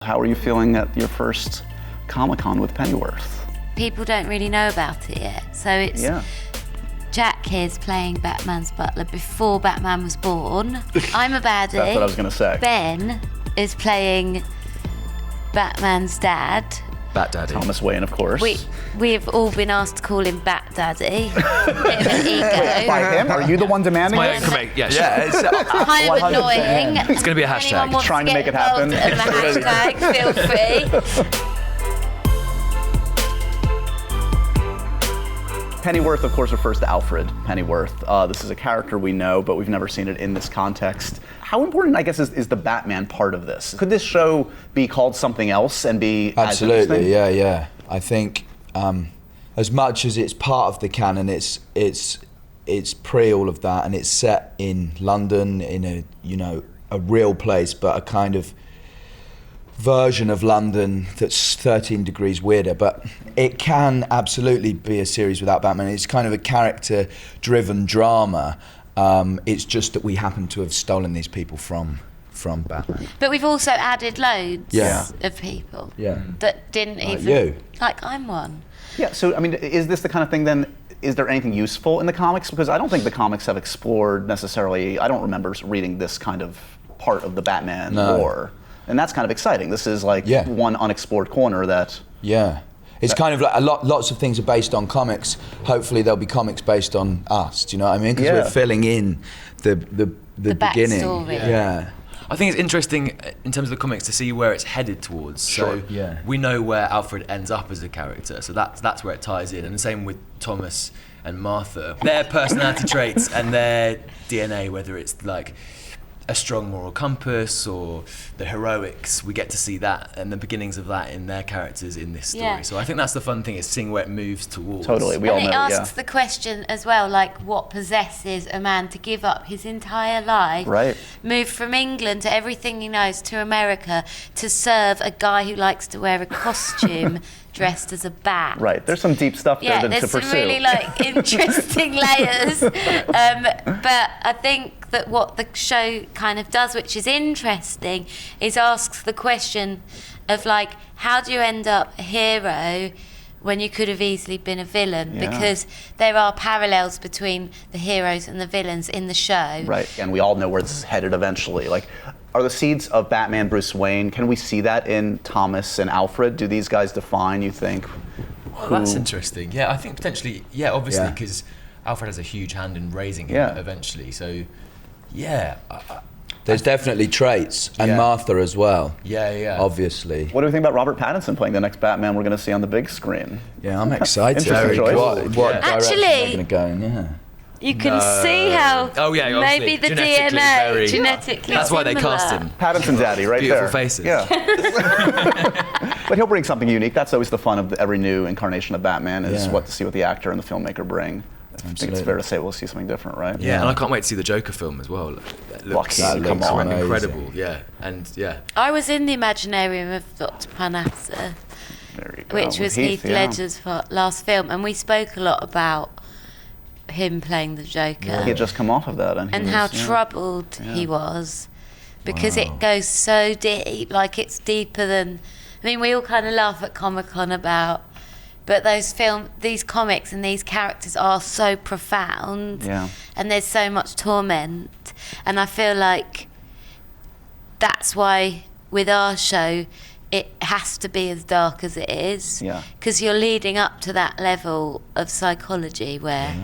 How are you feeling at your first Comic-Con with Pennyworth? People don't really know about it yet, so it's Jack here's playing Batman's butler before Batman was born. I'm a baddie. That's what I was going to say. Ben is playing Batman's dad. Bat Daddy. Thomas Wayne, of course. We have all been asked to call him Bat Daddy. Bit of an ego. By him? Are you the one demanding My it? own correct, yeah. It's Kind of annoying. It's going to be a hashtag. Anyone wants Trying to make get it happen. involved in the hashtag, feel free. Pennyworth, of course, refers to Alfred Pennyworth. This is a character we know, but we've never seen it in this context. How important, I guess, is the Batman part of this? Could this show be called something else and be as interesting? Absolutely, yeah. I think as much as it's part of the canon, it's pre all of that, and it's set in London in a real place, but a kind of version of London that's 13 degrees weirder, but it can absolutely be a series without Batman. It's kind of a character-driven drama. It's just that we happen to have stolen these people from Batman. But we've also added loads of people that didn't Like even... you. Like I'm one. Yeah, so, I mean, is this the kind of thing then, is there anything useful in the comics? Because I don't think the comics have explored necessarily, I don't remember reading this kind of part of the Batman lore. And that's kind of exciting. This is like one unexplored corner that... Yeah. It's kind of like lots of things are based on comics. Hopefully there'll be comics based on us, do you know what I mean? Because we're filling in the beginning. Backstory. Yeah. I think it's interesting in terms of the comics to see where it's headed towards. Sure. So we know where Alfred ends up as a character, so that's where it ties in. And the same with Thomas and Martha. Their personality traits and their DNA, whether it's like a strong moral compass or the heroics, we get to see that and the beginnings of that in their characters in this story. Yeah. So I think that's the fun thing, is seeing where it moves towards. Totally, we all And know, it asks the question as well, like, what possesses a man to give up his entire life, move from England to everything he knows to America to serve a guy who likes to wear a costume dressed as a bat. Right, there's some deep stuff there to there's pursue. some really interesting layers. But I think that what the show kind of does, which is interesting, is asks the question of like, how do you end up a hero when you could have easily been a villain? Because there are parallels between the heroes and the villains in the show. Right, and we all know where this is headed eventually. Like, are the seeds of Batman, Bruce Wayne, can we see that in Thomas and Alfred? Do these guys define, you think? Well, that's interesting. Yeah, I think potentially, obviously, because Alfred has a huge hand in raising him eventually. So, There's definitely traits, and Martha as well. Yeah. Obviously. What do we think about Robert Pattinson playing the next Batman we're going to see on the big screen? Yeah, I'm excited. Interesting choice. What direction Actually, they're going to go in, You can see how maybe the genetically DNA genetically That's why they similar. cast him. Pattinson daddy, right Beautiful there. faces. Yeah. But he'll bring something unique. That's always the fun of every new incarnation of Batman, is to see what the actor and the filmmaker bring. I think it's fair to say we'll see something different, right? Yeah, and I can't wait to see the Joker film as well. It looks incredible. Yeah, and I was in the Imaginarium of Dr. Parnassus, which was Heath Ledger's last film, and we spoke a lot about him playing the Joker. He had just come off of that, and how troubled he was, because it goes so deep. Like, it's deeper than. I mean, we all kind of laugh at Comic-Con about. But these comics and these characters are so profound, and there's so much torment, and I feel like that's why with our show it has to be as dark as it is, because you're leading up to that level of psychology where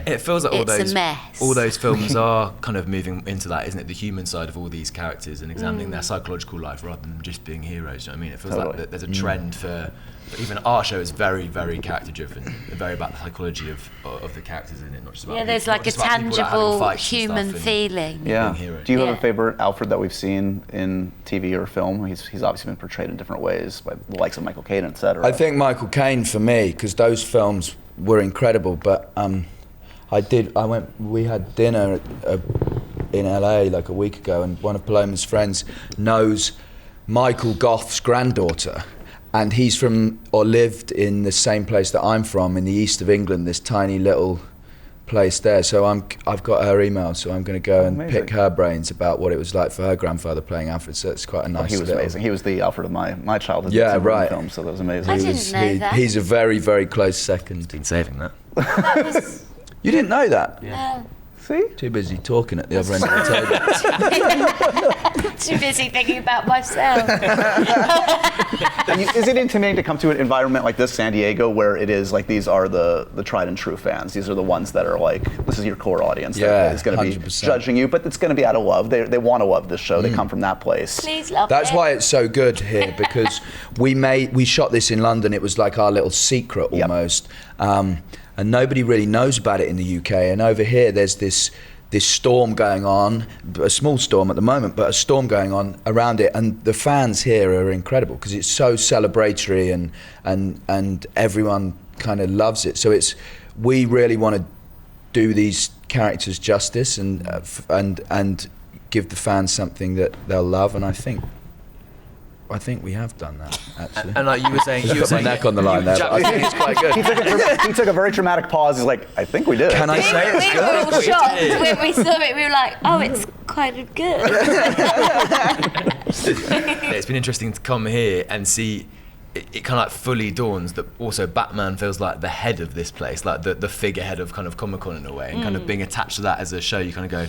it feels like it's a mess. All those films are kind of moving into that, isn't it? The human side of all these characters and examining their psychological life rather than just being heroes. You know what I mean? It feels like there's a trend for. Even our show is very, very character-driven, very about the psychology of the characters in it, not just about there's like a tangible human feeling. Do you have a favorite Alfred that we've seen in TV or film? He's obviously been portrayed in different ways by the likes of Michael Caine, etc. I think Michael Caine for me, because those films were incredible. But we had dinner in LA like a week ago, and one of Paloma's friends knows Michael Gough's granddaughter. And he's from, or lived in the same place that I'm from, in the east of England, this tiny little place there. So I've got her email, so I'm going to go and Amazing. pick her brains about what it was like for her grandfather playing Alfred. So it's quite a nice. He was amazing. He was the Alfred of my childhood. Yeah, right. Film, so that was amazing. I didn't know that. He's a very, very close second. Been saving that. That was, You didn't know that? See? Too busy talking at the other end of the table. too busy thinking about myself. And is it intimidating to come to an environment like this, San Diego, where it is like these are the tried and true fans? These are the ones that are like, this is your core audience that is going to be 100%. judging you, but it's going to be out of love. They want to love this show. They come from that place. Please love That's it. why it's so good here, because we shot this in London. It was like our little secret almost, and nobody really knows about it in the UK. And over here, there's this storm going on, a small storm at the moment, but a storm going on around it. And the fans here are incredible because it's so celebratory and everyone kind of loves it. So we really want to do these characters justice and give the fans something that they'll love. And I think we have done that, actually. And like you were saying, I've got my neck on the line there, but I think it's quite good. He took a very dramatic pause. He's like, I think we did. Can I say it's We good? were all shocked when we saw it. We were like, oh, it's kind of good. It's been interesting to come here and see it kind of like fully dawns that also Batman feels like the head of this place, like the figurehead of kind of Comic-Con in a way, and kind of being attached to that as a show, you kind of go,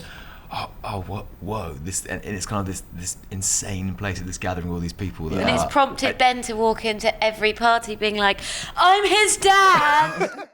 whoa, this, and it's kind of this insane place, this gathering of all these people. That And it's prompted Ben to walk into every party being like, I'm his dad.